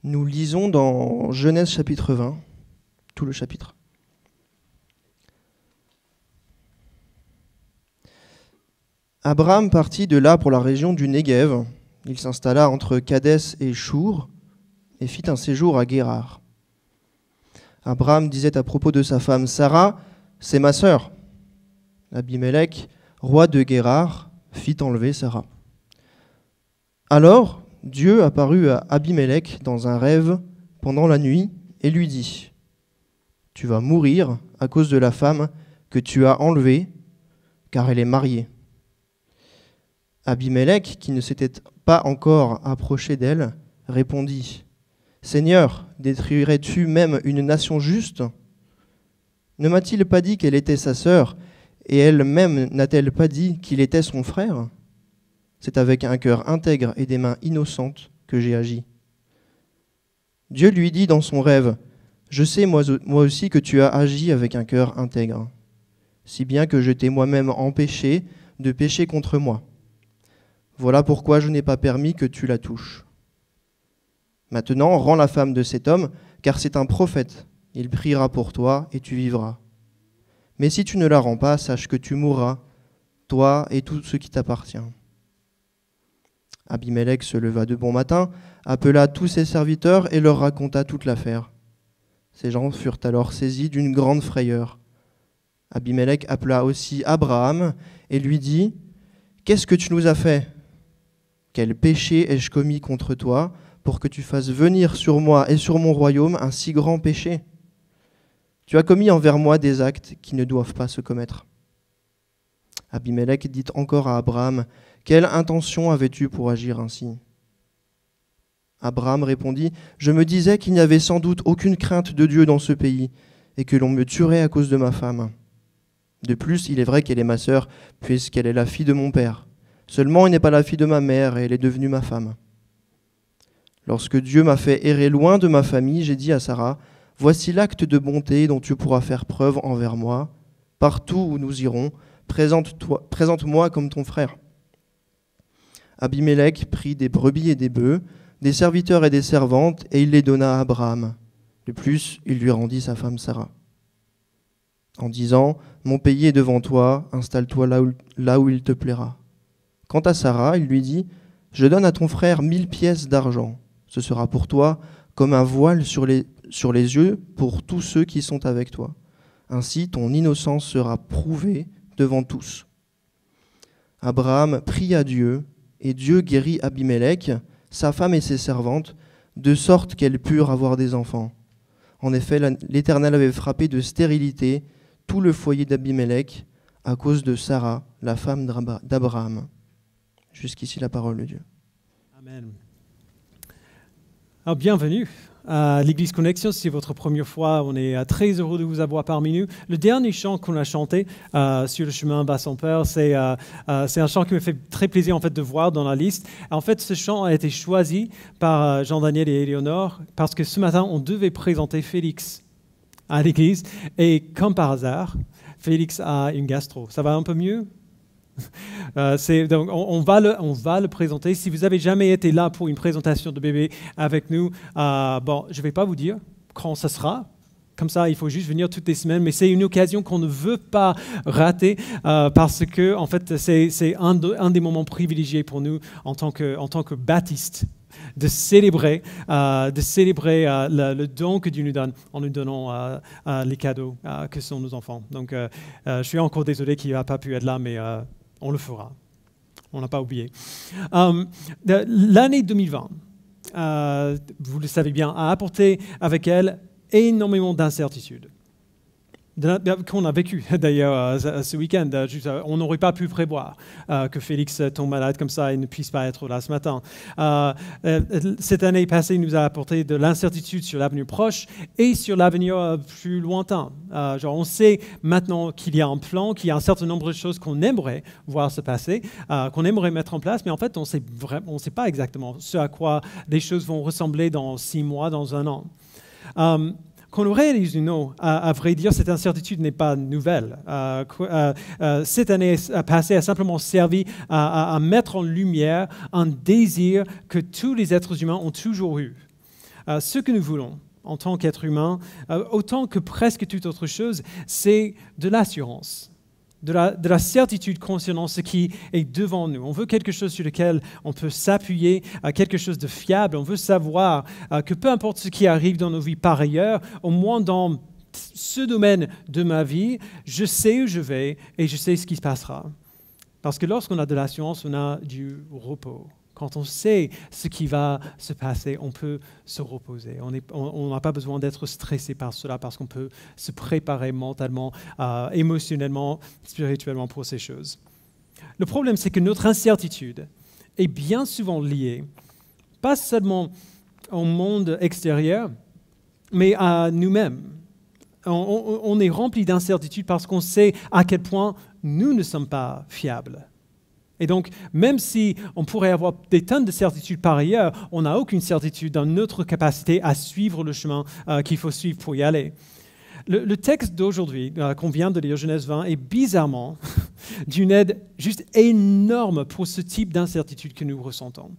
Nous lisons dans Genèse chapitre 20, tout le chapitre. Abraham partit de là pour la région du Néguev. Il s'installa entre Kadès et Chour et fit un séjour à Guérar. Abraham disait à propos de sa femme Sarah, « C'est ma sœur. » Abimélec, roi de Guérar, fit enlever Sarah. Alors Dieu apparut à Abimélec dans un rêve pendant la nuit et lui dit, « Tu vas mourir à cause de la femme que tu as enlevée, car elle est mariée. » Abimélec, qui ne s'était pas encore approché d'elle, répondit, « Seigneur, détruirais-tu même une nation juste ? Ne m'a-t-il pas dit qu'elle était sa sœur, et elle-même n'a-t-elle pas dit qu'il était son frère ? C'est avec un cœur intègre et des mains innocentes que j'ai agi. » Dieu lui dit dans son rêve, « Je sais moi aussi que tu as agi avec un cœur intègre, si bien que je t'ai moi-même empêché de pécher contre moi. Voilà pourquoi je n'ai pas permis que tu la touches. Maintenant, rends la femme de cet homme, car c'est un prophète. Il priera pour toi et tu vivras. Mais si tu ne la rends pas, sache que tu mourras, toi et tout ce qui t'appartient. » Abimélec se leva de bon matin, appela tous ses serviteurs et leur raconta toute l'affaire. Ces gens furent alors saisis d'une grande frayeur. Abimélec appela aussi Abraham et lui dit, « Qu'est-ce que tu nous as fait ? Quel péché ai-je commis contre toi pour que tu fasses venir sur moi et sur mon royaume un si grand péché ? Tu as commis envers moi des actes qui ne doivent pas se commettre. » Abimélec dit encore à Abraham, « Quelle intention avais-tu pour agir ainsi ?» Abraham répondit, « Je me disais qu'il n'y avait sans doute aucune crainte de Dieu dans ce pays et que l'on me tuerait à cause de ma femme. De plus, il est vrai qu'elle est ma sœur, puisqu'elle est la fille de mon père. Seulement, elle n'est pas la fille de ma mère et elle est devenue ma femme. Lorsque Dieu m'a fait errer loin de ma famille, j'ai dit à Sarah, « Voici l'acte de bonté dont tu pourras faire preuve envers moi. Partout où nous irons, présente-moi comme ton frère. » Abimélec prit des brebis et des bœufs, des serviteurs et des servantes, et il les donna à Abraham. De plus, il lui rendit sa femme Sarah. En disant, « Mon pays est devant toi, installe-toi là où il te plaira. » Quant à Sarah, il lui dit, « Je donne à ton frère 1000 pièces d'argent. Ce sera pour toi comme un voile sur les yeux pour tous ceux qui sont avec toi. Ainsi, ton innocence sera prouvée devant tous. » Abraham pria Dieu, et Dieu guérit Abimélec, sa femme et ses servantes, de sorte qu'elles purent avoir des enfants. En effet, l'Éternel avait frappé de stérilité tout le foyer d'Abimélec à cause de Sarah, la femme d'Abraham. Jusqu'ici la parole de Dieu. Amen. Alors, bienvenue à l'Église Connexion. Si c'est votre première fois, on est très heureux de vous avoir parmi nous. Le dernier chant qu'on a chanté, Sur le chemin va son père, c'est un chant qui me fait très plaisir en fait, de voir dans la liste. En fait, ce chant a été choisi par Jean-Daniel et Éléonore parce que ce matin, on devait présenter Félix à l'Église. Et comme par hasard, Félix a une gastro. Ça va un peu mieux ? Donc on va le présenter. Si vous n'avez jamais été là pour une présentation de bébé avec nous, je ne vais pas vous dire quand ça sera. Comme ça, il faut juste venir toutes les semaines. Mais c'est une occasion qu'on ne veut pas rater parce que, en fait, c'est un des moments privilégiés pour nous en tant que baptistes de célébrer le don que Dieu nous donne en nous donnant les cadeaux que sont nos enfants. Donc, je suis encore désolé qu'il n'a pas pu être là, mais on le fera. On n'a pas oublié. L'année 2020, vous le savez bien, a apporté avec elle énormément d'incertitudes. Qu'on a vécu d'ailleurs ce week-end. On n'aurait pas pu prévoir que Félix tombe malade comme ça et ne puisse pas être là ce matin. Cette année passée nous a apporté de l'incertitude sur l'avenir proche et sur l'avenir plus lointain. On sait maintenant qu'il y a un plan, qu'il y a un certain nombre de choses qu'on aimerait voir se passer, qu'on aimerait mettre en place, mais en fait on ne sait pas exactement ce à quoi les choses vont ressembler dans 6 mois, dans 1 an. Quand on réalise à vrai dire, cette incertitude n'est pas nouvelle. Cette année passée a simplement servi à mettre en lumière un désir que tous les êtres humains ont toujours eu. Ce que nous voulons en tant qu'être humain, autant que presque toute autre chose, c'est de l'assurance. De la certitude concernant ce qui est devant nous. On veut quelque chose sur lequel on peut s'appuyer, quelque chose de fiable. On veut savoir que peu importe ce qui arrive dans nos vies par ailleurs, au moins dans ce domaine de ma vie, je sais où je vais et je sais ce qui se passera. Parce que lorsqu'on a de l'assurance, on a du repos. Quand on sait ce qui va se passer, on peut se reposer. On n'a pas besoin d'être stressé par cela parce qu'on peut se préparer mentalement, émotionnellement, spirituellement pour ces choses. Le problème, c'est que notre incertitude est bien souvent liée, pas seulement au monde extérieur, mais à nous-mêmes. On est rempli d'incertitude parce qu'on sait à quel point nous ne sommes pas fiables. Et donc, même si on pourrait avoir des tonnes de certitudes par ailleurs, on n'a aucune certitude dans notre capacité à suivre le chemin qu'il faut suivre pour y aller. Le texte d'aujourd'hui, qu'on vient de lire, Genèse 20, est bizarrement d'une aide juste énorme pour ce type d'incertitude que nous ressentons.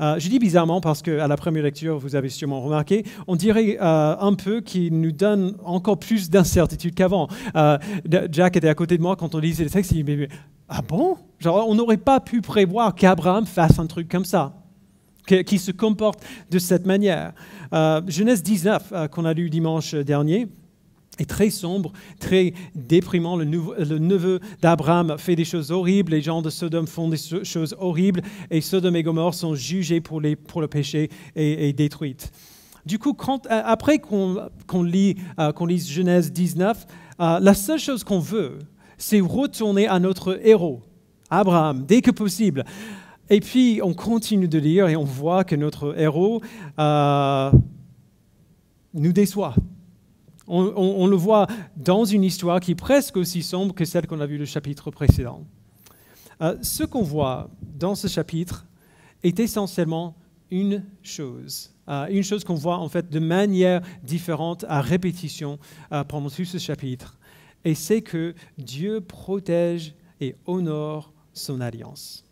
Je dis bizarrement parce qu'à la première lecture, vous avez sûrement remarqué, on dirait un peu qu'il nous donne encore plus d'incertitude qu'avant. Jack était à côté de moi quand on lisait le texte, il dit « Ah bon ? Genre, on n'aurait pas pu prévoir qu'Abraham fasse un truc comme ça, qu'il se comporte de cette manière. » Genèse 19, qu'on a lu dimanche dernier, est très sombre, très déprimant. Le neveu d'Abraham fait des choses horribles, les gens de Sodome font des choses horribles, et Sodome et Gomorrhe sont jugés pour le péché et détruites. Du coup, après qu'on lise Genèse 19, la seule chose qu'on veut, c'est retourner à notre héros, Abraham, dès que possible. Et puis, on continue de lire et on voit que notre héros nous déçoit. On le voit dans une histoire qui est presque aussi sombre que celle qu'on a vue le chapitre précédent. Ce qu'on voit dans ce chapitre est essentiellement une chose qu'on voit en fait de manière différente à répétition pendant tout ce chapitre. Et c'est que Dieu protège et honore son alliance.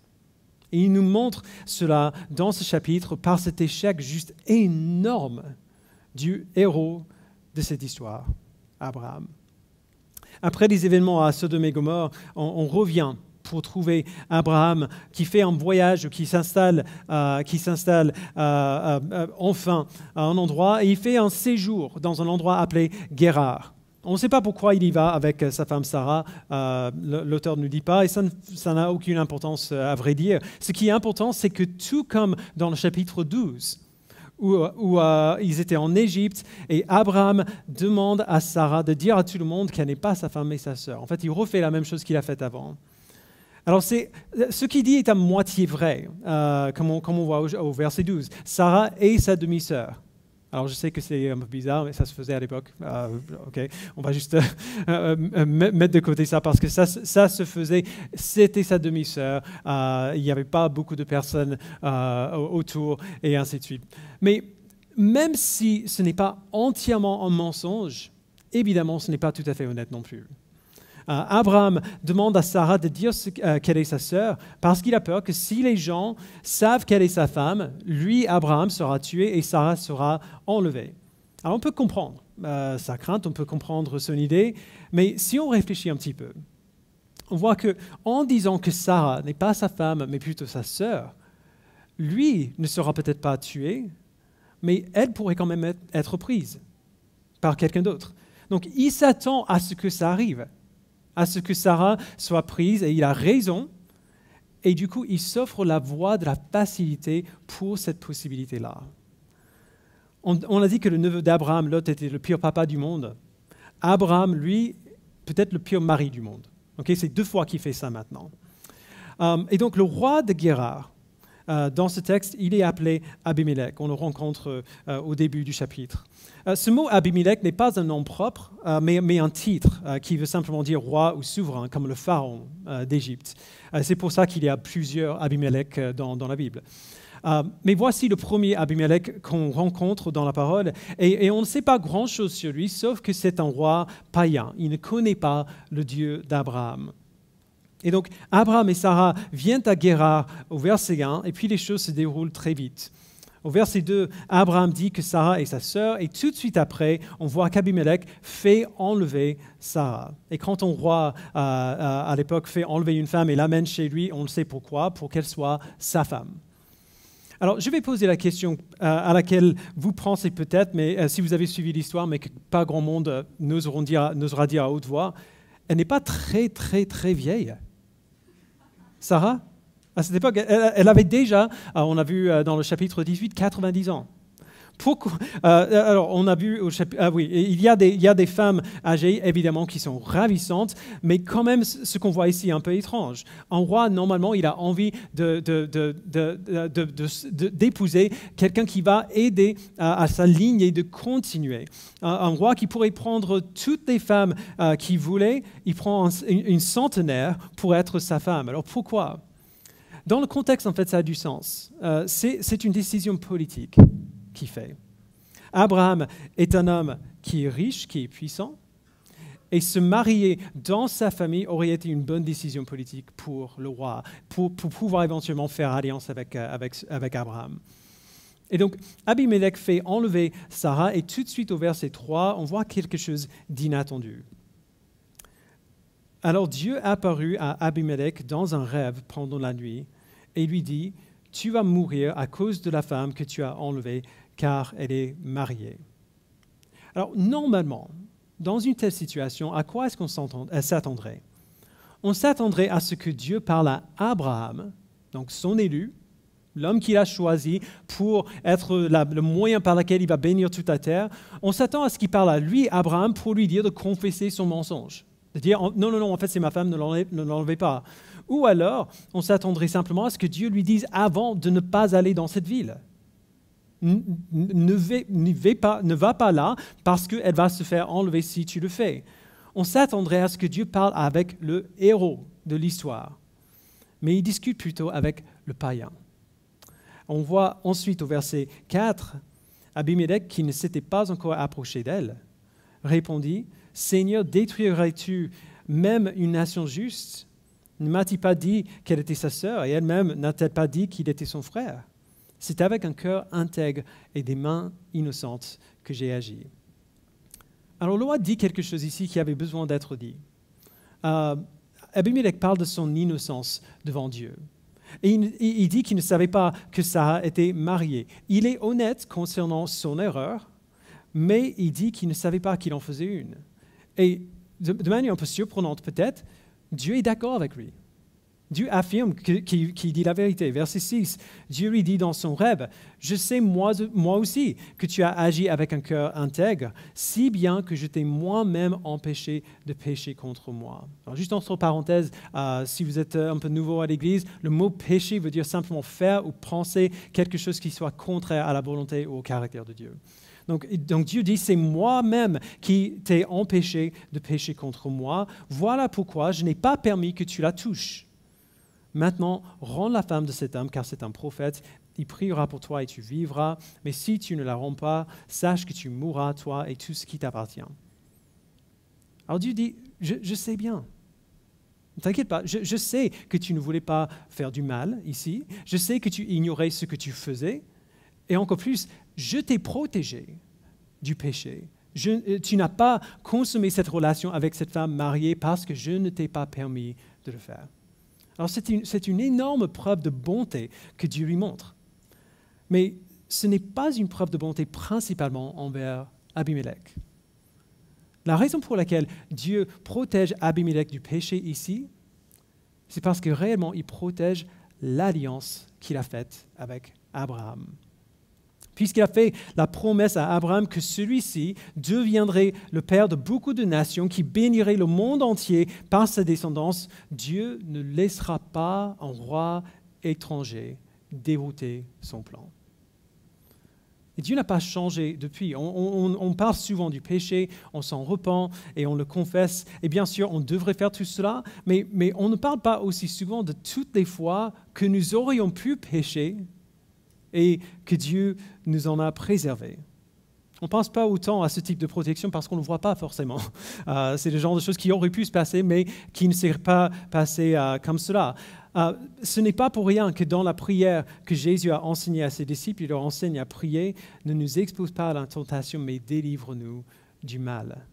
Et il nous montre cela dans ce chapitre par cet échec juste énorme du héros de cette histoire, Abraham. Après les événements à Sodome et Gomorrhe, on revient pour trouver Abraham qui fait un voyage, qui s'installe enfin à un endroit, et il fait un séjour dans un endroit appelé Guérar. On ne sait pas pourquoi il y va avec sa femme Sarah, l'auteur ne nous dit pas, et ça n'a aucune importance à vrai dire. Ce qui est important, c'est que tout comme dans le chapitre 12, où ils étaient en Égypte, et Abraham demande à Sarah de dire à tout le monde qu'elle n'est pas sa femme mais sa sœur. En fait, il refait la même chose qu'il a faite avant. Alors, ce qu'il dit est à moitié vrai, comme on voit au verset 12. Sarah est sa demi-sœur. Alors, je sais que c'est un peu bizarre, mais ça se faisait à l'époque. Ok, on va juste mettre de côté ça, parce que ça se faisait. C'était sa demi-sœur. Il n'y avait pas beaucoup de personnes autour, et ainsi de suite. Mais même si ce n'est pas entièrement un mensonge, évidemment, ce n'est pas tout à fait honnête non plus. Abraham demande à Sarah de dire qu'elle est sa sœur parce qu'il a peur que si les gens savent qu'elle est sa femme, lui, Abraham, sera tué et Sarah sera enlevée. Alors on peut comprendre sa crainte, on peut comprendre son idée, mais si on réfléchit un petit peu, on voit qu'en disant que Sarah n'est pas sa femme, mais plutôt sa sœur, lui ne sera peut-être pas tué, mais elle pourrait quand même être prise par quelqu'un d'autre. Donc il s'attend à ce que ça arrive, à ce que Sarah soit prise, et il a raison, et du coup, il s'offre la voie de la facilité pour cette possibilité-là. On a dit que le neveu d'Abraham, Lot, était le pire papa du monde. Abraham, lui, peut-être le pire mari du monde. Okay, c'est 2 fois qu'il fait ça maintenant. Et donc, le roi de Guérar, dans ce texte, il est appelé Abimelech. On le rencontre au début du chapitre. Ce mot Abimelech n'est pas un nom propre, mais un titre qui veut simplement dire roi ou souverain, comme le pharaon d'Égypte. C'est pour ça qu'il y a plusieurs Abimelech dans la Bible. Mais voici le premier Abimelech qu'on rencontre dans la parole, et on ne sait pas grand-chose sur lui, sauf que c'est un roi païen. Il ne connaît pas le Dieu d'Abraham. Et donc, Abraham et Sarah viennent à Guérar au verset 1, et puis les choses se déroulent très vite. Au verset 2, Abraham dit que Sarah est sa sœur, et tout de suite après, on voit qu'Abimelech fait enlever Sarah. Et quand un roi, à l'époque, fait enlever une femme et l'amène chez lui, on le sait pourquoi, pour qu'elle soit sa femme. Alors, je vais poser la question à laquelle vous pensez peut-être, mais si vous avez suivi l'histoire, mais que pas grand monde n'osera dire à haute voix, elle n'est pas très, très, très vieille. Sarah, à cette époque, elle avait déjà, on a vu dans le chapitre 18, 90 ans. Pourquoi alors, on a vu au chapitre... oui, il y a des femmes âgées, évidemment, qui sont ravissantes, mais quand même, ce qu'on voit ici est un peu étrange. Un roi, normalement, il a envie d'épouser quelqu'un qui va aider à sa ligne et de continuer. Un roi qui pourrait prendre toutes les femmes qu'il voulait, il prend une centenaire pour être sa femme. Alors, pourquoi ? Dans le contexte, en fait, ça a du sens. C'est une décision politique qui fait. Abraham est un homme qui est riche, qui est puissant, et se marier dans sa famille aurait été une bonne décision politique pour le roi, pour pouvoir éventuellement faire alliance avec Abraham. Et donc, Abimelech fait enlever Sarah, et tout de suite au verset 3, on voit quelque chose d'inattendu. Alors Dieu apparut à Abimelech dans un rêve pendant la nuit, et lui dit, « Tu vas mourir à cause de la femme que tu as enlevée, car elle est mariée. » Alors, normalement, dans une telle situation, à quoi est-ce qu'on s'attendrait ? On s'attendrait à ce que Dieu parle à Abraham, donc son élu, l'homme qu'il a choisi pour être le moyen par lequel il va bénir toute la terre. On s'attend à ce qu'il parle à lui, Abraham, pour lui dire de confesser son mensonge. De dire, non, en fait, c'est ma femme, ne l'enlevez pas. Ou alors, on s'attendrait simplement à ce que Dieu lui dise avant de ne pas aller dans cette ville. Ne va pas là parce qu'elle va se faire enlever si tu le fais. On s'attendrait à ce que Dieu parle avec le héros de l'histoire. Mais il discute plutôt avec le païen. On voit ensuite au verset 4, Abimelech, qui ne s'était pas encore approché d'elle, répondit, « Seigneur, détruirais-tu même une nation juste ? Ne m'a-t-il pas dit qu'elle était sa sœur et elle-même n'a-t-elle pas dit qu'il était son frère ? C'est avec un cœur intègre et des mains innocentes que j'ai agi. » Alors, le roi dit quelque chose ici qui avait besoin d'être dit. Abimelech parle de son innocence devant Dieu. Et il dit qu'il ne savait pas que Sarah était mariée. Il est honnête concernant son erreur, mais il dit qu'il ne savait pas qu'il en faisait une. Et de manière un peu surprenante peut-être, Dieu est d'accord avec lui. Dieu affirme qu'il dit la vérité. Verset 6, Dieu lui dit dans son rêve, « Je sais moi aussi que tu as agi avec un cœur intègre, si bien que je t'ai moi-même empêché de pécher contre moi. » Alors juste entre parenthèses, si vous êtes un peu nouveau à l'Église, le mot péché veut dire simplement faire ou penser quelque chose qui soit contraire à la volonté ou au caractère de Dieu. Donc Dieu dit, c'est moi-même qui t'ai empêché de pécher contre moi. Voilà pourquoi je n'ai pas permis que tu la touches. Maintenant, rends la femme de cet homme, car c'est un prophète. Il priera pour toi et tu vivras. Mais si tu ne la rends pas, sache que tu mourras, toi et tout ce qui t'appartient. Alors Dieu dit, je sais bien. Ne t'inquiète pas, je sais que tu ne voulais pas faire du mal ici. Je sais que tu ignorais ce que tu faisais. Et encore plus, je t'ai protégé du péché. Tu n'as pas consommé cette relation avec cette femme mariée parce que je ne t'ai pas permis de le faire. Alors c'est une énorme preuve de bonté que Dieu lui montre. Mais ce n'est pas une preuve de bonté principalement envers Abimelech. La raison pour laquelle Dieu protège Abimelech du péché ici, c'est parce que réellement il protège l'alliance qu'il a faite avec Abraham. Puisqu'il a fait la promesse à Abraham que celui-ci deviendrait le père de beaucoup de nations qui bénirait le monde entier par sa descendance, Dieu ne laissera pas un roi étranger dérouter son plan. Et Dieu n'a pas changé depuis. On parle souvent du péché, on s'en repent et on le confesse. Et bien sûr, on devrait faire tout cela, mais on ne parle pas aussi souvent de toutes les fois que nous aurions pu pécher et que Dieu nous en a préservés. On ne pense pas autant à ce type de protection parce qu'on ne le voit pas forcément. C'est le genre de choses qui auraient pu se passer, mais qui ne s'est pas passé comme cela. Ce n'est pas pour rien que dans la prière que Jésus a enseignée à ses disciples, il leur enseigne à prier, ne nous expose pas à la tentation, mais délivre-nous du mal.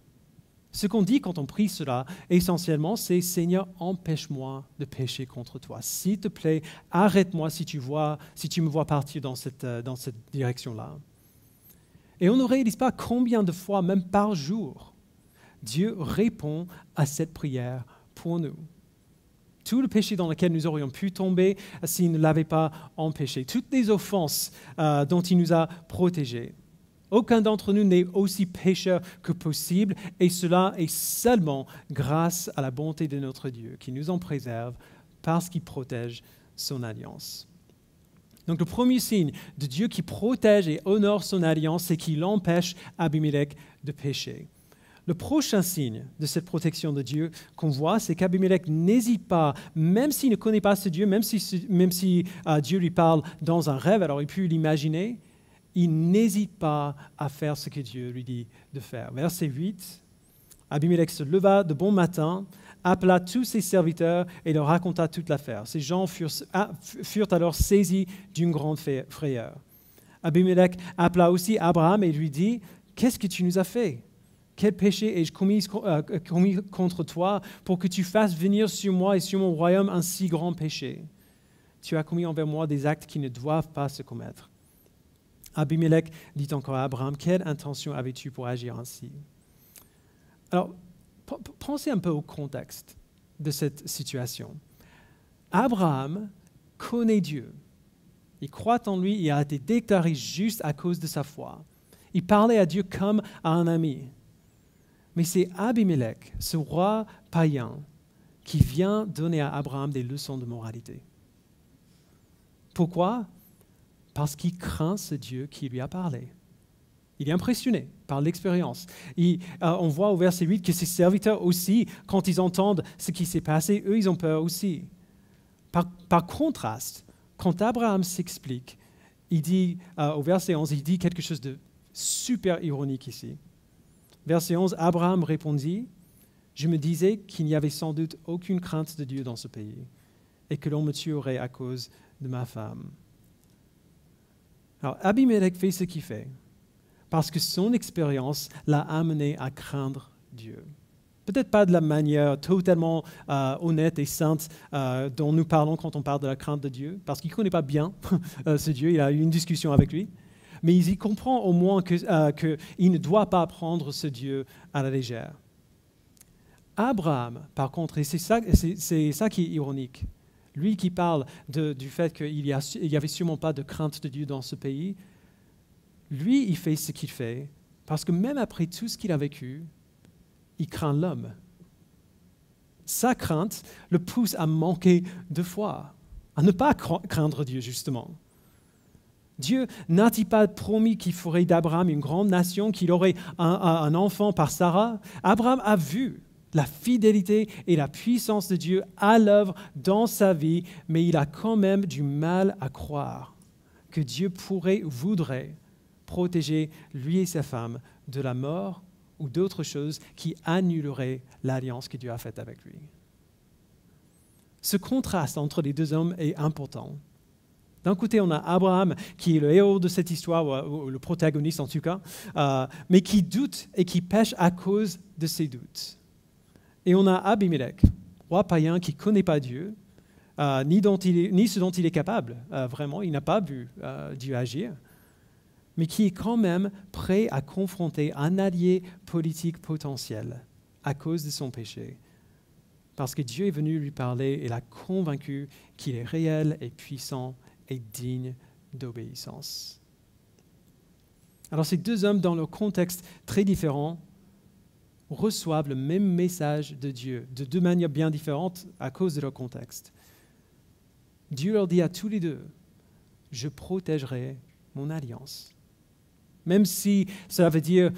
Ce qu'on dit quand on prie cela, essentiellement, c'est « Seigneur, empêche-moi de pécher contre toi. S'il te plaît, arrête-moi si tu me vois partir dans cette direction-là. » Et on ne réalise pas combien de fois, même par jour, Dieu répond à cette prière pour nous. Tout le péché dans lequel nous aurions pu tomber s'il ne l'avait pas empêché, toutes les offenses dont il nous a protégés. Aucun d'entre nous n'est aussi pécheur que possible, et cela est seulement grâce à la bonté de notre Dieu qui nous en préserve parce qu'il protège son alliance. Donc le premier signe de Dieu qui protège et honore son alliance, c'est qu'il empêche Abimelech de pécher. Le prochain signe de cette protection de Dieu qu'on voit, c'est qu'Abimelech n'hésite pas, même s'il ne connaît pas ce Dieu, même si Dieu lui parle dans un rêve, alors il peut l'imaginer, il n'hésite pas à faire ce que Dieu lui dit de faire. Verset 8, Abimelech se leva de bon matin, appela tous ses serviteurs et leur raconta toute l'affaire. Ces gens furent alors saisis d'une grande frayeur. Abimelech appela aussi Abraham et lui dit « Qu'est-ce que tu nous as fait ? Quel péché ai-je commis contre toi pour que tu fasses venir sur moi et sur mon royaume un si grand péché ? Tu as commis envers moi des actes qui ne doivent pas se commettre. » Abimelech dit encore à Abraham, « Quelle intention avais-tu pour agir ainsi ?» Alors, pensez un peu au contexte de cette situation. Abraham connaît Dieu. Il croit en lui et a été déclaré juste à cause de sa foi. Il parlait à Dieu comme à un ami. Mais c'est Abimelech, ce roi païen, qui vient donner à Abraham des leçons de moralité. Pourquoi ? Parce qu'il craint ce Dieu qui lui a parlé. Il est impressionné par l'expérience. On voit au verset 8 que ses serviteurs aussi, quand ils entendent ce qui s'est passé, eux, ils ont peur aussi. Par contraste, quand Abraham s'explique, il dit, au verset 11, il dit quelque chose de super ironique ici. Verset 11, Abraham répondit, « Je me disais qu'il n'y avait sans doute aucune crainte de Dieu dans ce pays et que l'on me tuerait à cause de ma femme. » Alors, Abimelech fait ce qu'il fait parce que son expérience l'a amené à craindre Dieu. Peut-être pas de la manière totalement honnête et sainte dont nous parlons quand on parle de la crainte de Dieu, parce qu'il ne connaît pas bien ce Dieu, il a eu une discussion avec lui, mais il y comprend au moins qu'il ne doit pas prendre ce Dieu à la légère. Abraham, par contre, et c'est ça qui est ironique, lui qui parle du fait qu'il n'y avait sûrement pas de crainte de Dieu dans ce pays, lui, il fait ce qu'il fait parce que même après tout ce qu'il a vécu, il craint l'homme. Sa crainte le pousse à manquer de foi, à ne pas craindre Dieu, justement. Dieu n'a-t-il pas promis qu'il ferait d'Abraham une grande nation, qu'il aurait un enfant par Sarah ? Abraham a vu la fidélité et la puissance de Dieu à l'œuvre dans sa vie, mais il a quand même du mal à croire que Dieu voudrait protéger lui et sa femme de la mort ou d'autres choses qui annuleraient l'alliance que Dieu a faite avec lui. Ce contraste entre les deux hommes est important. D'un côté, on a Abraham, qui est le héros de cette histoire, ou le protagoniste en tout cas, mais qui doute et qui pêche à cause de ses doutes. Et on a Abimelech, roi païen qui ne connaît pas Dieu, ni ce dont il est capable, vraiment, il n'a pas vu Dieu agir, mais qui est quand même prêt à confronter un allié politique potentiel à cause de son péché. Parce que Dieu est venu lui parler et l'a convaincu qu'il est réel et puissant et digne d'obéissance. Alors ces deux hommes, dans leur contexte très différent, reçoivent le même message de Dieu, de deux manières bien différentes à cause de leur contexte. Dieu leur dit à tous les deux, « Je protégerai mon alliance. » Même si cela veut dire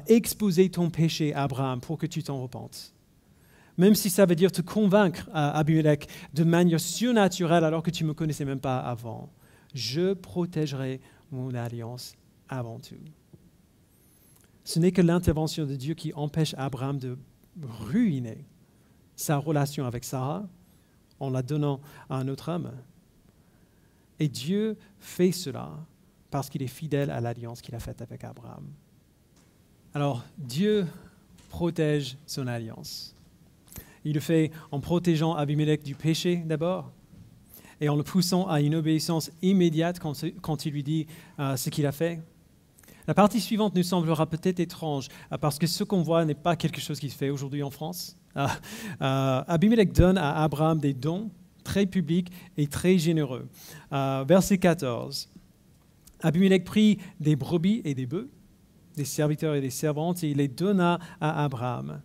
exposer ton péché à Abraham pour que tu t'en repentes. Même si ça veut dire te convaincre, Abimelech, de manière surnaturelle alors que tu ne me connaissais même pas avant. Je protégerai mon alliance avant tout. Ce n'est que l'intervention de Dieu qui empêche Abraham de ruiner sa relation avec Sarah en la donnant à un autre homme. Et Dieu fait cela parce qu'il est fidèle à l'alliance qu'il a faite avec Abraham. Alors, Dieu protège son alliance. Il le fait en protégeant Abimelech du péché d'abord et en le poussant à une obéissance immédiate quand il lui dit ce qu'il a fait. La partie suivante nous semblera peut-être étrange parce que ce qu'on voit n'est pas quelque chose qui se fait aujourd'hui en France. Abimelech donne à Abraham des dons très publics et très généreux. Verset 14. Abimelech prit des brebis et des bœufs, des serviteurs et des servantes, et il les donna à Abraham.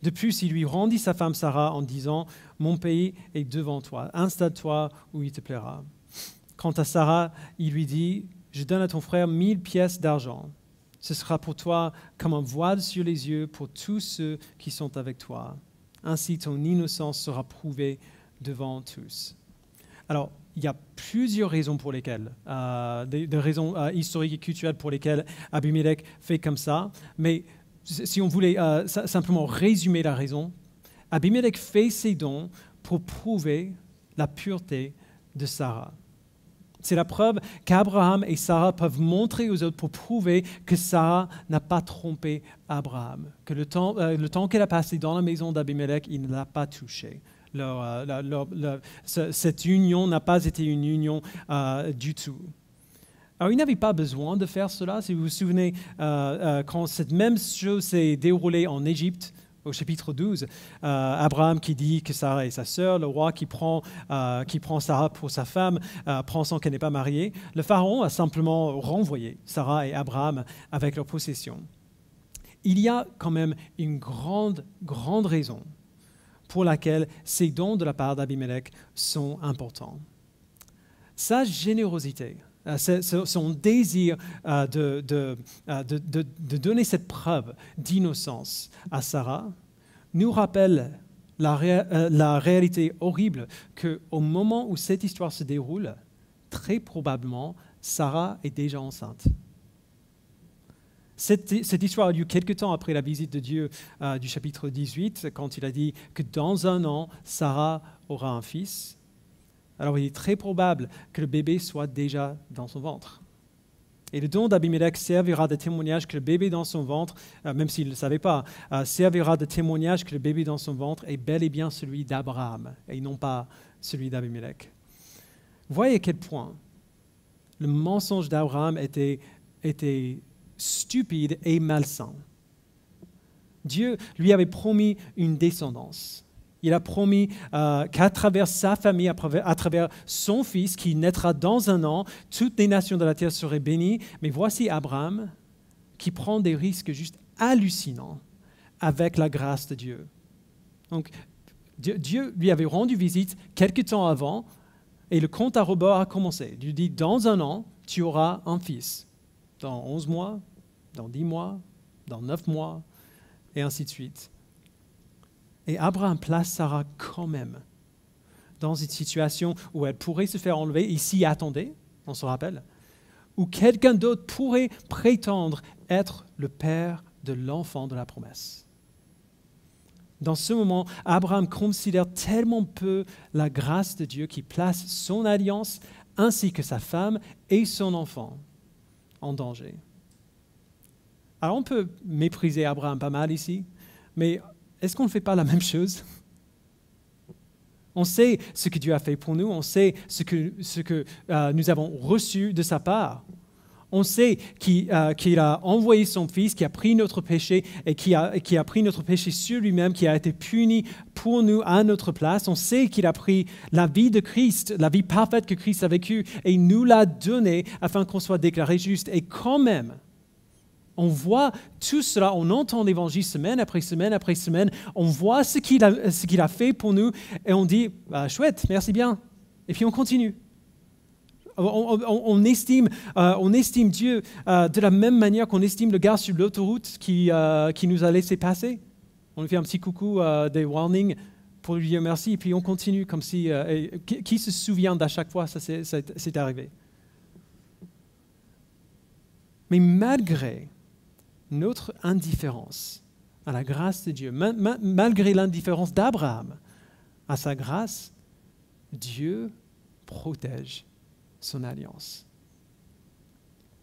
De plus, il lui rendit sa femme Sarah en disant « Mon pays est devant toi, installe-toi où il te plaira. » Quant à Sarah, il lui dit « Je donne à ton frère 1000 pièces d'argent. Ce sera pour toi comme un voile sur les yeux pour tous ceux qui sont avec toi. Ainsi ton innocence sera prouvée devant tous. » Alors, il y a plusieurs raisons pour lesquelles, des raisons historiques et culturelles pour lesquelles Abimelech fait comme ça, mais si on voulait simplement résumer la raison, Abimelech fait ces dons pour prouver la pureté de Sarah. C'est la preuve qu'Abraham et Sarah peuvent montrer aux autres pour prouver que Sarah n'a pas trompé Abraham, que le temps qu'elle a passé dans la maison d'Abimelech, il ne l'a pas touché. Cette union n'a pas été une union du tout. Alors, il n'avait pas besoin de faire cela. Si vous vous souvenez, quand cette même chose s'est déroulée en Égypte, au chapitre 12, Abraham qui dit que Sarah est sa sœur, le roi qui prend Sarah pour sa femme, pensant qu'elle n'est pas mariée, le pharaon a simplement renvoyé Sarah et Abraham avec leurs possessions. Il y a quand même une grande raison pour laquelle ces dons de la part d'Abimelech sont importants. Sa générosité, son désir de donner cette preuve d'innocence à Sarah nous rappelle la réalité horrible qu'au moment où cette histoire se déroule, très probablement, Sarah est déjà enceinte. Cette histoire a lieu quelque temps après la visite de Dieu du chapitre 18, quand il a dit que dans 1 an, Sarah aura un fils. Alors il est très probable que le bébé soit déjà dans son ventre. Et le don d'Abimelech servira de témoignage que le bébé dans son ventre, même s'il ne le savait pas, servira de témoignage que le bébé dans son ventre est bel et bien celui d'Abraham et non pas celui d'Abimelech. Voyez à quel point le mensonge d'Abraham était stupide et malsain. Dieu lui avait promis une descendance. Il a promis qu'à travers sa famille, à travers son fils qui naîtra dans 1 an, toutes les nations de la terre seraient bénies. Mais voici Abraham qui prend des risques juste hallucinants avec la grâce de Dieu. Donc, Dieu lui avait rendu visite quelque temps avant et le compte à rebours a commencé. Il lui dit, dans 1 an, tu auras un fils. Dans 11 mois, dans 10 mois, dans 9 mois, et ainsi de suite. Et Abraham place Sarah quand même dans une situation où elle pourrait se faire enlever, il s'y attendait, on se rappelle, où quelqu'un d'autre pourrait prétendre être le père de l'enfant de la promesse. Dans ce moment, Abraham considère tellement peu la grâce de Dieu qui place son alliance ainsi que sa femme et son enfant en danger. Alors on peut mépriser Abraham pas mal ici, mais est-ce qu'on ne fait pas la même chose? On sait ce que Dieu a fait pour nous, on sait ce que nous avons reçu de sa part. On sait qu'il a envoyé son Fils, qui a pris notre péché et qui a pris notre péché sur lui-même, qui a été puni pour nous à notre place. On sait qu'il a pris la vie de Christ, la vie parfaite que Christ a vécue, et il nous l'a donnée afin qu'on soit déclaré juste. Et quand même, on voit tout cela, on entend l'Évangile semaine après semaine après semaine, on voit ce qu'il a fait pour nous et on dit « chouette, merci bien ». Et puis on continue. On estime Dieu de la même manière qu'on estime le gars sur l'autoroute qui nous a laissé passer. On lui fait un petit coucou, des warnings pour lui dire merci et puis on continue comme si… qui se souvient d'à chaque fois ça c'est arrivé. Mais malgré notre indifférence à la grâce de Dieu, malgré l'indifférence d'Abraham à sa grâce, Dieu protège son alliance.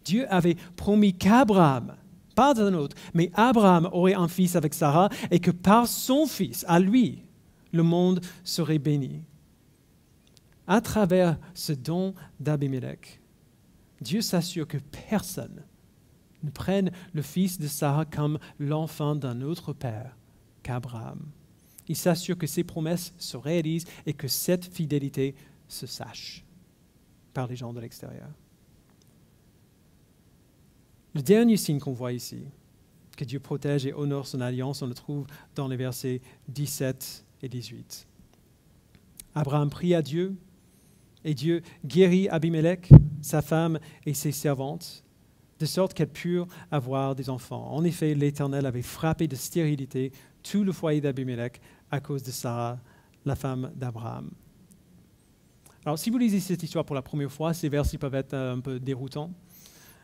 Dieu avait promis qu'Abraham, pas un autre, mais Abraham aurait un fils avec Sarah et que par son fils, à lui, le monde serait béni. À travers ce don d'Abimelech, Dieu s'assure que personne ne prenne le fils de Sarah comme l'enfant d'un autre père qu'Abraham. Il s'assure que ses promesses se réalisent et que cette fidélité se sache par les gens de l'extérieur. Le dernier signe qu'on voit ici, que Dieu protège et honore son alliance, on le trouve dans les versets 17 et 18. Abraham prie à Dieu et Dieu guérit Abimelech, sa femme et ses servantes, de sorte qu'elles purent avoir des enfants. En effet, l'Éternel avait frappé de stérilité tout le foyer d'Abimelech à cause de Sarah, la femme d'Abraham. Alors, si vous lisez cette histoire pour la première fois, ces versets peuvent être un peu déroutants.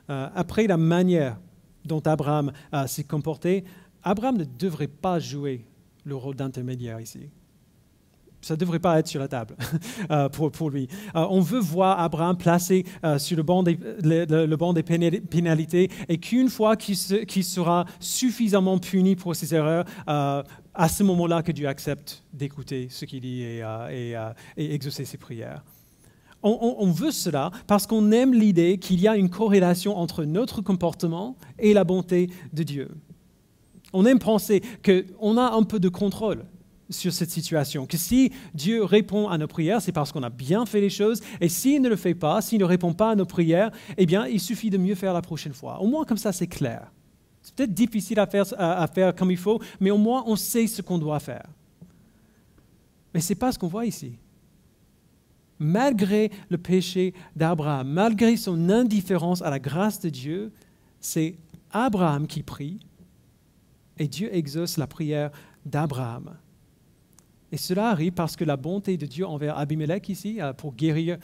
Après la manière dont Abraham s'est comporté, Abraham ne devrait pas jouer le rôle d'intermédiaire ici. Ça ne devrait pas être sur la table pour lui. On veut voir Abraham placé sur le banc des pénalités et qu'une fois qu'il sera suffisamment puni pour ses erreurs, à ce moment-là que Dieu accepte d'écouter ce qu'il dit et exaucer ses prières. On veut cela parce qu'on aime l'idée qu'il y a une corrélation entre notre comportement et la bonté de Dieu. On aime penser qu'on a un peu de contrôle sur cette situation, que si Dieu répond à nos prières, c'est parce qu'on a bien fait les choses, et s'il ne le fait pas, s'il ne répond pas à nos prières, eh bien, il suffit de mieux faire la prochaine fois. Au moins, comme ça, c'est clair. C'est peut-être difficile à faire comme il faut, mais au moins, on sait ce qu'on doit faire. Mais ce n'est pas ce qu'on voit ici. Malgré le péché d'Abraham, malgré son indifférence à la grâce de Dieu, c'est Abraham qui prie, et Dieu exauce la prière d'Abraham. Et cela arrive parce que la bonté de Dieu envers Abimelech ici, pour guérir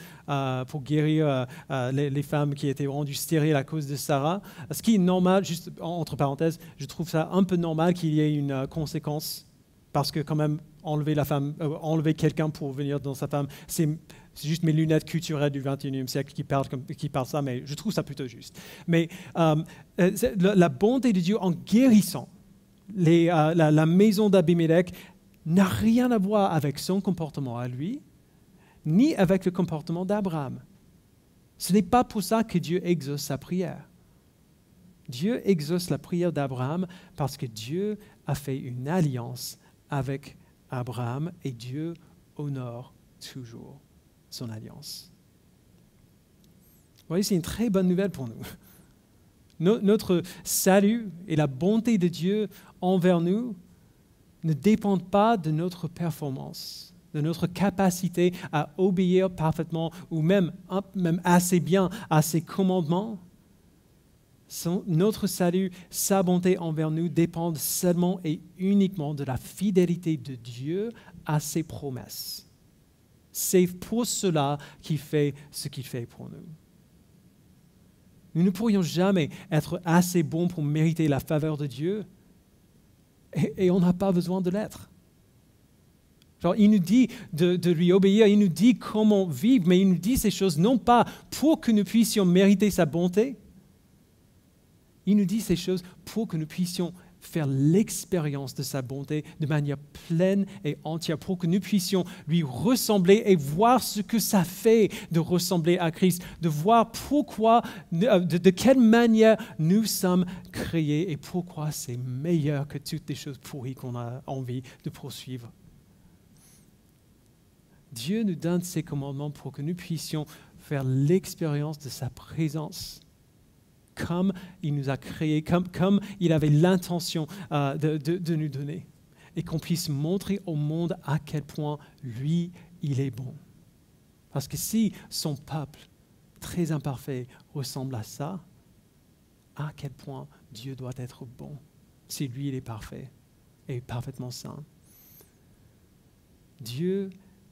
les femmes qui étaient rendues stériles à cause de Sarah, ce qui est normal, juste entre parenthèses, je trouve ça un peu normal qu'il y ait une conséquence, parce que quand même, enlever quelqu'un pour venir dans sa femme, c'est juste mes lunettes culturelles du 21e siècle qui parlent ça, mais je trouve ça plutôt juste. Mais la bonté de Dieu en guérissant la maison d'Abimelech n'a rien à voir avec son comportement à lui, ni avec le comportement d'Abraham. Ce n'est pas pour ça que Dieu exauce sa prière. Dieu exauce la prière d'Abraham parce que Dieu a fait une alliance avec Abraham et Dieu honore toujours son alliance. Vous voyez, c'est une très bonne nouvelle pour nous. Notre salut et la bonté de Dieu envers nous ne dépendent pas de notre performance, de notre capacité à obéir parfaitement ou même assez bien à ses commandements. Notre salut, sa bonté envers nous dépendent seulement et uniquement de la fidélité de Dieu à ses promesses. C'est pour cela qu'il fait ce qu'il fait pour nous. Nous ne pourrions jamais être assez bons pour mériter la faveur de Dieu. Et on n'a pas besoin de l'être. Genre, il nous dit de lui obéir, il nous dit comment vivre, mais il nous dit ces choses non pas pour que nous puissions mériter sa bonté, il nous dit ces choses pour que nous puissions faire l'expérience de sa bonté de manière pleine et entière, pour que nous puissions lui ressembler et voir ce que ça fait de ressembler à Christ, de voir pourquoi, de quelle manière nous sommes créés et pourquoi c'est meilleur que toutes les choses pourries qu'on a envie de poursuivre. Dieu nous donne ses commandements pour que nous puissions faire l'expérience de sa présence, comme il nous a créés, comme il avait l'intention de nous donner, et qu'on puisse montrer au monde à quel point lui, il est bon. Parce que si son peuple, très imparfait, ressemble à ça, à quel point Dieu doit être bon, si lui, il est parfait et parfaitement saint. Dieu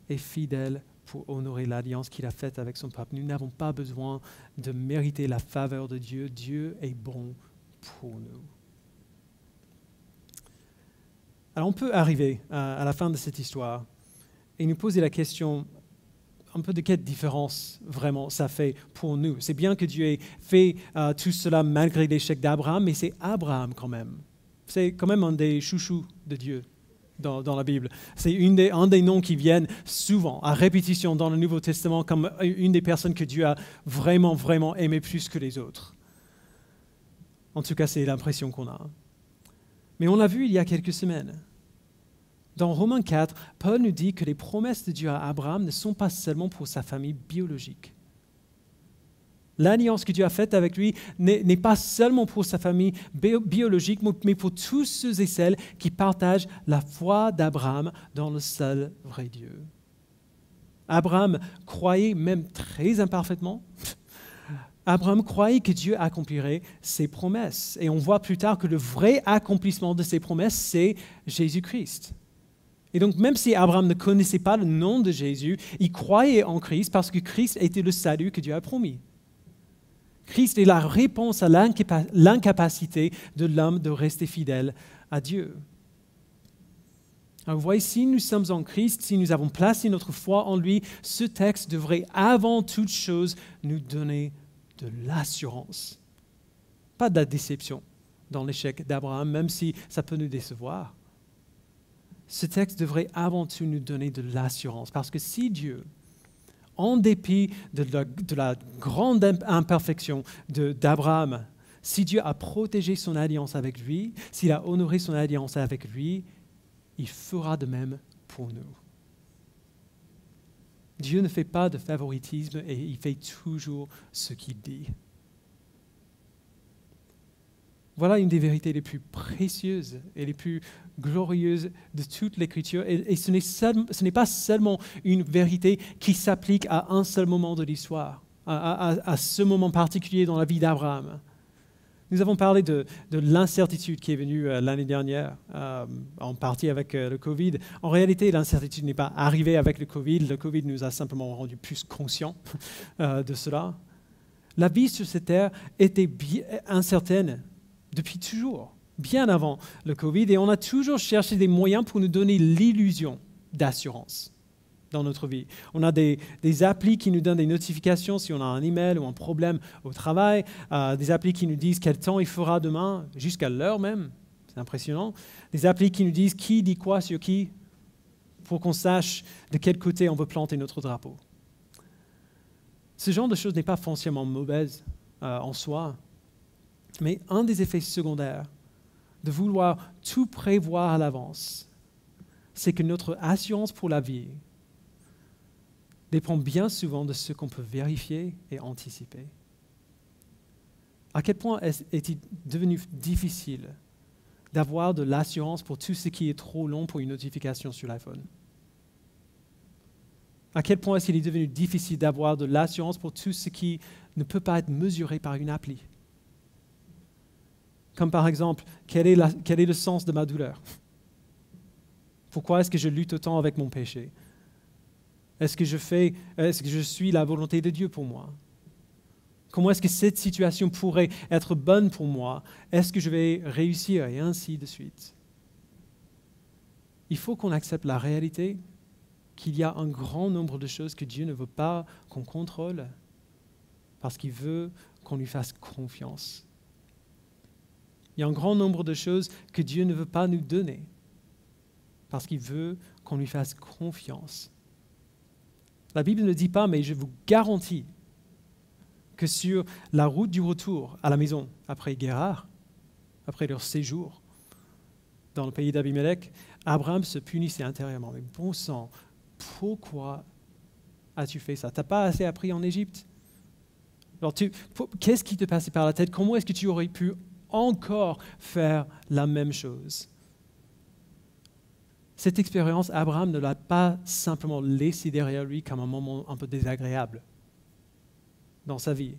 est fidèle pour honorer l'alliance qu'il a faite avec son peuple. Nous n'avons pas besoin de mériter la faveur de Dieu. Dieu est bon pour nous. Alors on peut arriver à la fin de cette histoire et nous poser la question un peu de quelle différence vraiment ça fait pour nous. C'est bien que Dieu ait fait tout cela malgré l'échec d'Abraham, mais c'est Abraham quand même. C'est quand même un des chouchous de Dieu dans la Bible. C'est un des noms qui viennent souvent, à répétition dans le Nouveau Testament, comme une des personnes que Dieu a vraiment, vraiment aimé plus que les autres. En tout cas, c'est l'impression qu'on a. Mais on l'a vu il y a quelques semaines. Dans Romains 4, Paul nous dit que les promesses de Dieu à Abraham ne sont pas seulement pour sa famille biologique. L'alliance que Dieu a faite avec lui n'est pas seulement pour sa famille biologique, mais pour tous ceux et celles qui partagent la foi d'Abraham dans le seul vrai Dieu. Abraham croyait, même très imparfaitement, Abraham croyait que Dieu accomplirait ses promesses. Et on voit plus tard que le vrai accomplissement de ses promesses, c'est Jésus-Christ. Et donc, même si Abraham ne connaissait pas le nom de Jésus, il croyait en Christ parce que Christ était le salut que Dieu a promis. Christ est la réponse à l'incapacité de l'homme de rester fidèle à Dieu. Alors, vous voyez, si nous sommes en Christ, si nous avons placé notre foi en lui, ce texte devrait avant toute chose nous donner de l'assurance. Pas de la déception dans l'échec d'Abraham, même si ça peut nous décevoir. Ce texte devrait avant tout nous donner de l'assurance. Parce que si Dieu, en dépit de la grande imperfection d'Abraham, si Dieu a protégé son alliance avec lui, s'il a honoré son alliance avec lui, il fera de même pour nous. Dieu ne fait pas de favoritisme et il fait toujours ce qu'il dit. Voilà une des vérités les plus précieuses et les plus glorieuses de toute l'Écriture. Et ce n'est pas seulement une vérité qui s'applique à un seul moment de l'histoire, à ce moment particulier dans la vie d'Abraham. Nous avons parlé de l'incertitude qui est venue l'année dernière, en partie avec le Covid. En réalité, l'incertitude n'est pas arrivée avec le Covid. Le Covid nous a simplement rendu plus conscients de cela. La vie sur cette terre était incertaine depuis toujours, bien avant le Covid, et on a toujours cherché des moyens pour nous donner l'illusion d'assurance dans notre vie. On a des applis qui nous donnent des notifications si on a un email ou un problème au travail, des applis qui nous disent quel temps il fera demain, jusqu'à l'heure même, c'est impressionnant, des applis qui nous disent qui dit quoi sur qui, pour qu'on sache de quel côté on veut planter notre drapeau. Ce genre de choses n'est pas foncièrement mauvaise en soi, mais un des effets secondaires de vouloir tout prévoir à l'avance, c'est que notre assurance pour la vie dépend bien souvent de ce qu'on peut vérifier et anticiper. À quel point est-il devenu difficile d'avoir de l'assurance pour tout ce qui est trop long pour une notification sur l'iPhone? À quel point est-il devenu difficile d'avoir de l'assurance pour tout ce qui ne peut pas être mesuré par une appli? Comme par exemple, quel est le sens de ma douleur? Pourquoi est-ce que je lutte autant avec mon péché? Est-ce que je suis la volonté de Dieu pour moi? Comment est-ce que cette situation pourrait être bonne pour moi? Est-ce que je vais réussir? Et ainsi de suite. Il faut qu'on accepte la réalité qu'il y a un grand nombre de choses que Dieu ne veut pas qu'on contrôle parce qu'il veut qu'on lui fasse confiance. Il y a un grand nombre de choses que Dieu ne veut pas nous donner parce qu'il veut qu'on lui fasse confiance. La Bible ne dit pas, mais je vous garantis que sur la route du retour à la maison, après Guérard, après leur séjour dans le pays d'Abimelech, Abraham se punissait intérieurement. Mais bon sang, pourquoi as-tu fait ça? Tu n'as pas assez appris en Égypte? Alors, qu'est-ce qui te passait par la tête? Comment est-ce que tu aurais pu encore faire la même chose? Cette expérience, Abraham ne l'a pas simplement laissé derrière lui comme un moment un peu désagréable dans sa vie.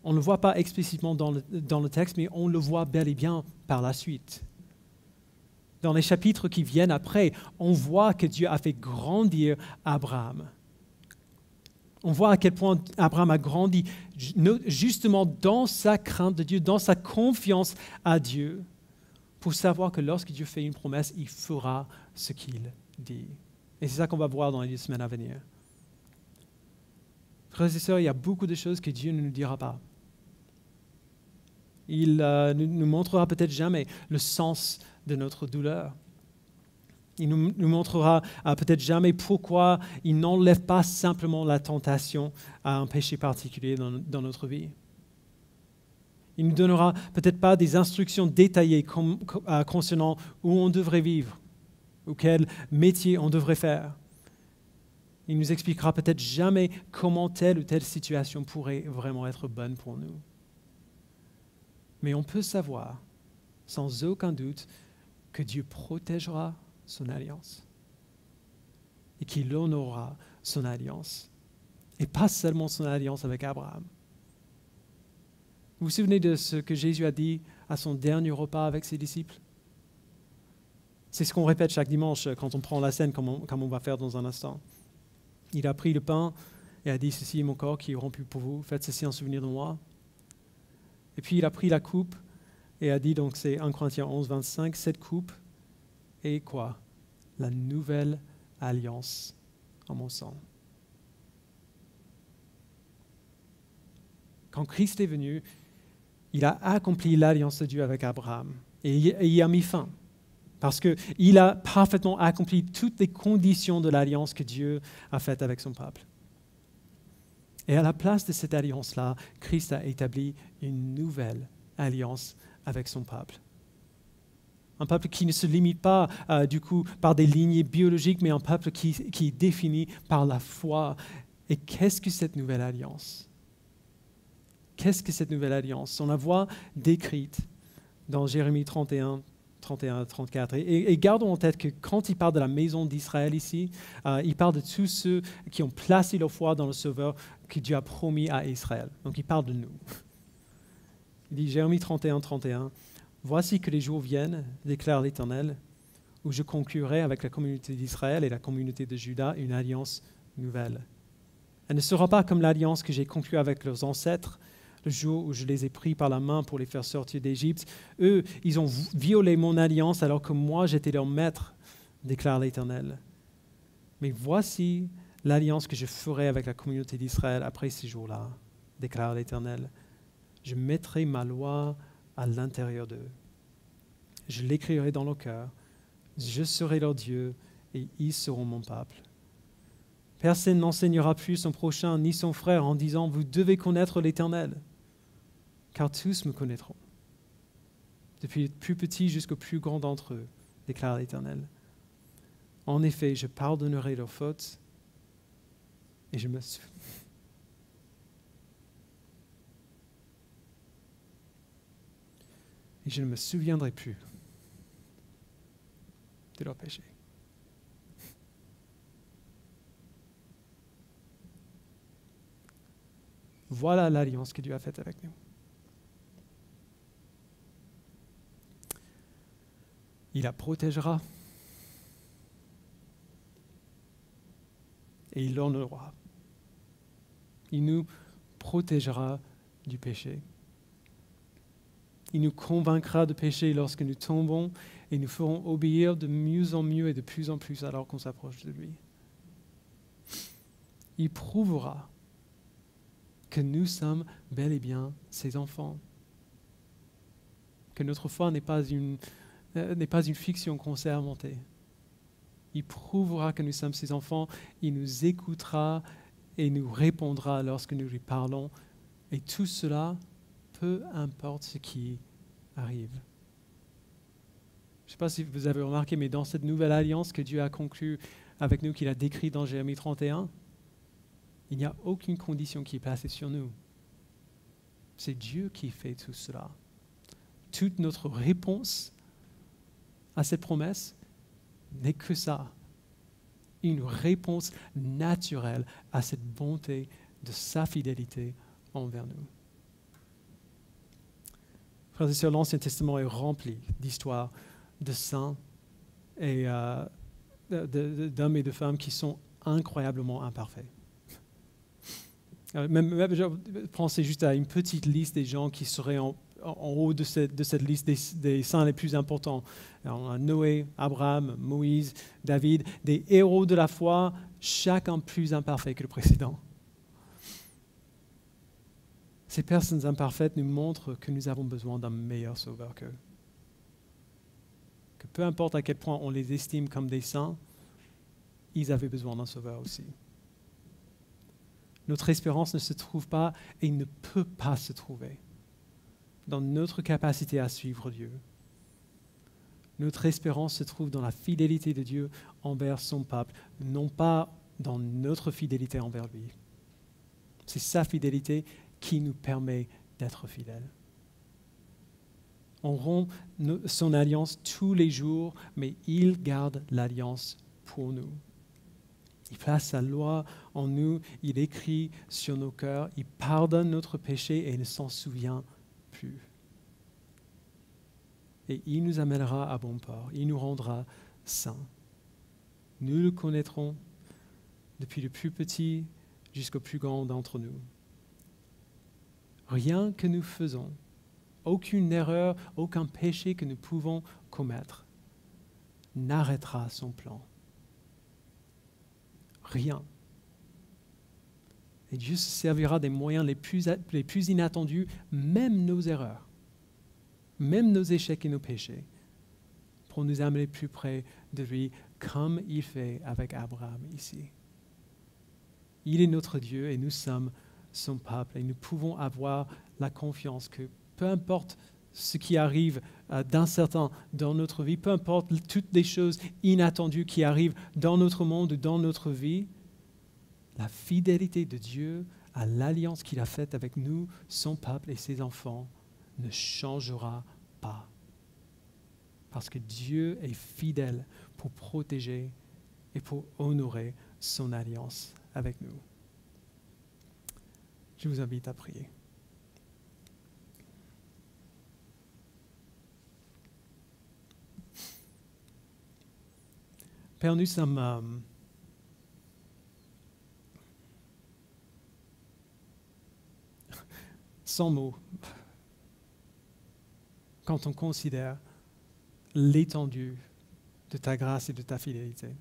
On ne le voit pas explicitement dans le texte, mais on le voit bel et bien par la suite. Dans les chapitres qui viennent après, on voit que Dieu a fait grandir Abraham. On voit à quel point Abraham a grandi justement dans sa crainte de Dieu, dans sa confiance à Dieu, pour savoir que lorsque Dieu fait une promesse, il fera ce qu'il dit. Et c'est ça qu'on va voir dans les semaines à venir. Frères et sœurs, il y a beaucoup de choses que Dieu ne nous dira pas. Il ne nous montrera peut-être jamais le sens de notre douleur. Il nous montrera peut-être jamais pourquoi il n'enlève pas simplement la tentation à un péché particulier dans notre vie. Il ne nous donnera peut-être pas des instructions détaillées concernant où on devrait vivre ou quel métier on devrait faire. Il nous expliquera peut-être jamais comment telle ou telle situation pourrait vraiment être bonne pour nous. Mais on peut savoir, sans aucun doute, que Dieu protégera son alliance et qu'il honorera son alliance. Et pas seulement son alliance avec Abraham. Vous vous souvenez de ce que Jésus a dit à son dernier repas avec ses disciples? C'est ce qu'on répète chaque dimanche quand on prend la scène, comme on va faire dans un instant. Il a pris le pain et a dit « Ceci est mon corps qui est rompu pour vous, faites ceci en souvenir de moi ». Et puis il a pris la coupe et a dit, donc c'est 1 Corinthiens 11, 25, cette coupe est quoi? La nouvelle alliance en mon sang. Quand Christ est venu, il a accompli l'alliance de Dieu avec Abraham et il y a mis fin. Parce qu'il a parfaitement accompli toutes les conditions de l'alliance que Dieu a faite avec son peuple. Et à la place de cette alliance-là, Christ a établi une nouvelle alliance avec son peuple. Un peuple qui ne se limite pas, du coup, par des lignées biologiques, mais un peuple qui est défini par la foi. Et qu'est-ce que cette nouvelle alliance? Qu'est-ce que cette nouvelle alliance? On la voit décrite dans Jérémie 31 à 34. Et gardons en tête que quand il parle de la maison d'Israël ici, il parle de tous ceux qui ont placé leur foi dans le Sauveur que Dieu a promis à Israël. Donc il parle de nous. Il dit Jérémie 31, 31, « Voici que les jours viennent, déclare l'Éternel, où je conclurai avec la communauté d'Israël et la communauté de Juda une alliance nouvelle. Elle ne sera pas comme l'alliance que j'ai conclue avec leurs ancêtres, le jour où je les ai pris par la main pour les faire sortir d'Égypte. Eux, ils ont violé mon alliance alors que moi, j'étais leur maître, déclare l'Éternel. Mais voici l'alliance que je ferai avec la communauté d'Israël après ces jours-là, déclare l'Éternel. Je mettrai ma loi à l'intérieur d'eux. Je l'écrirai dans leur cœur. Je serai leur Dieu et ils seront mon peuple. Personne n'enseignera plus son prochain ni son frère en disant « Vous devez connaître l'Éternel ». Car tous me connaîtront, depuis le plus petit jusqu'au plus grand d'entre eux, déclare l'Éternel. En effet, je pardonnerai leurs fautes et je ne me souviendrai plus de leurs péchés. Voilà l'alliance que Dieu a faite avec nous. Il la protégera et il l'honorera. Il nous protégera du péché. Il nous convaincra de péché lorsque nous tombons et nous ferons obéir de mieux en mieux et de plus en plus alors qu'on s'approche de lui. Il prouvera que nous sommes bel et bien ses enfants. Que notre foi n'est pas une fiction qu'on s'est inventée. Il prouvera que nous sommes ses enfants, il nous écoutera et nous répondra lorsque nous lui parlons. Et tout cela, peu importe ce qui arrive. Je ne sais pas si vous avez remarqué, mais dans cette nouvelle alliance que Dieu a conclue avec nous, qu'il a décrite dans Jérémie 31, il n'y a aucune condition qui est placée sur nous. C'est Dieu qui fait tout cela. Toute notre réponse à cette promesse n'est que ça, une réponse naturelle à cette bonté de sa fidélité envers nous. Frères et sœurs, l'Ancien Testament est rempli d'histoires de saints et d'hommes et de femmes qui sont incroyablement imparfaits. Même pensez juste à une petite liste des gens qui seraient en haut de cette liste des saints les plus importants. Alors, on a Noé, Abraham, Moïse, David, des héros de la foi, chacun plus imparfait que le précédent. Ces personnes imparfaites nous montrent que nous avons besoin d'un meilleur sauveur qu'eux. Que peu importe à quel point on les estime comme des saints, ils avaient besoin d'un sauveur aussi. Notre espérance ne se trouve pas et ne peut pas se trouver dans notre capacité à suivre Dieu. Notre espérance se trouve dans la fidélité de Dieu envers son peuple, non pas dans notre fidélité envers lui. C'est sa fidélité qui nous permet d'être fidèles. On rompt son alliance tous les jours, mais il garde l'alliance pour nous. Il place sa loi en nous, il écrit sur nos cœurs, il pardonne notre péché et ne s'en souvient plus. Et il nous amènera à bon port, il nous rendra saints. Nous le connaîtrons depuis le plus petit jusqu'au plus grand d'entre nous. Rien que nous faisons, aucune erreur, aucun péché que nous pouvons commettre n'arrêtera son plan. Rien. Et Dieu se servira des moyens les plus inattendus, même nos erreurs, même nos échecs et nos péchés, pour nous amener plus près de lui, comme il fait avec Abraham ici. Il est notre Dieu et nous sommes son peuple, et nous pouvons avoir la confiance que peu importe ce qui arrive d'incertain dans notre vie, peu importe toutes les choses inattendues qui arrivent dans notre monde ou dans notre vie, la fidélité de Dieu à l'alliance qu'il a faite avec nous, son peuple et ses enfants, ne changera pas. Parce que Dieu est fidèle pour protéger et pour honorer son alliance avec nous. Je vous invite à prier. Père, nous sommes sans mots quand on considère l'étendue de ta grâce et de ta fidélité.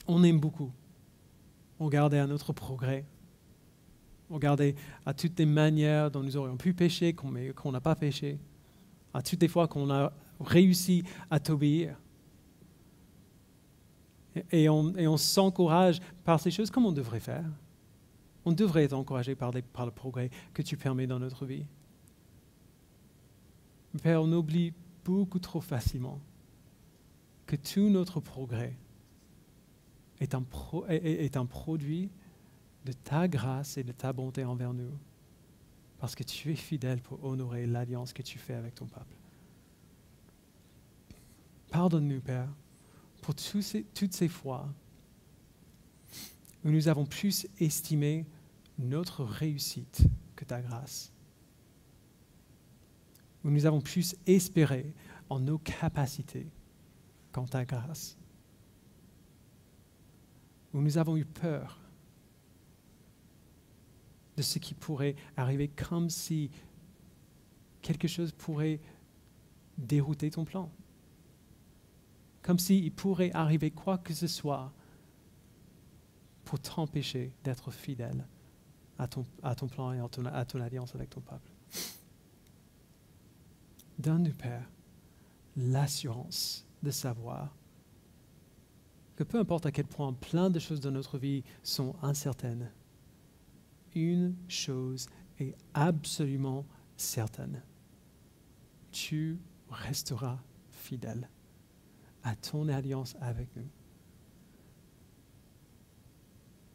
On aime beaucoup regarder à notre progrès, regarder à toutes les manières dont nous aurions pu pécher, qu'on n'a pas péché, à toutes les fois qu'on a réussi à t'obéir. Et on s'encourage par ces choses comme on devrait faire. On devrait être encouragé par le progrès que tu permets dans notre vie. Père, on oublie beaucoup trop facilement que tout notre progrès est un produit de ta grâce et de ta bonté envers nous, parce que tu es fidèle pour honorer l'alliance que tu fais avec ton peuple. Pardonne-nous, Père, pour toutes ces fois où nous avons plus estimé notre réussite que ta grâce, où nous avons plus espéré en nos capacités qu'en ta grâce, où nous avons eu peur de ce qui pourrait arriver, comme si quelque chose pourrait dérouter ton plan, comme s'il pourrait arriver quoi que ce soit pour t'empêcher d'être fidèle à ton plan et à ton alliance avec ton peuple. Donne-nous, Père, l'assurance de savoir que peu importe à quel point plein de choses dans notre vie sont incertaines, une chose est absolument certaine. Tu resteras fidèle à ton alliance avec nous.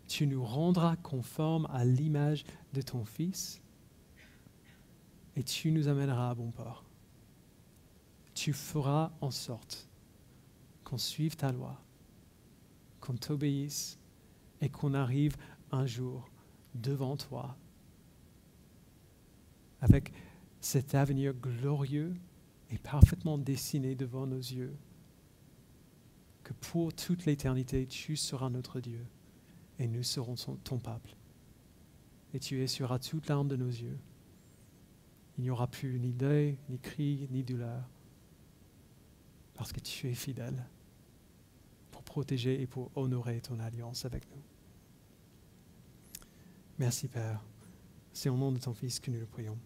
Tu nous rendras conformes à l'image de ton Fils et tu nous amèneras à bon port. Tu feras en sorte qu'on suive ta loi, qu'on t'obéisse et qu'on arrive un jour devant toi avec cet avenir glorieux et parfaitement dessiné devant nos yeux, que pour toute l'éternité, tu seras notre Dieu et nous serons ton peuple. Et tu essuieras toute larme de nos yeux. il n'y aura plus ni deuil, ni cri, ni douleur, parce que tu es fidèle pour protéger et pour honorer ton alliance avec nous. Merci Père, c'est au nom de ton Fils que nous le prions.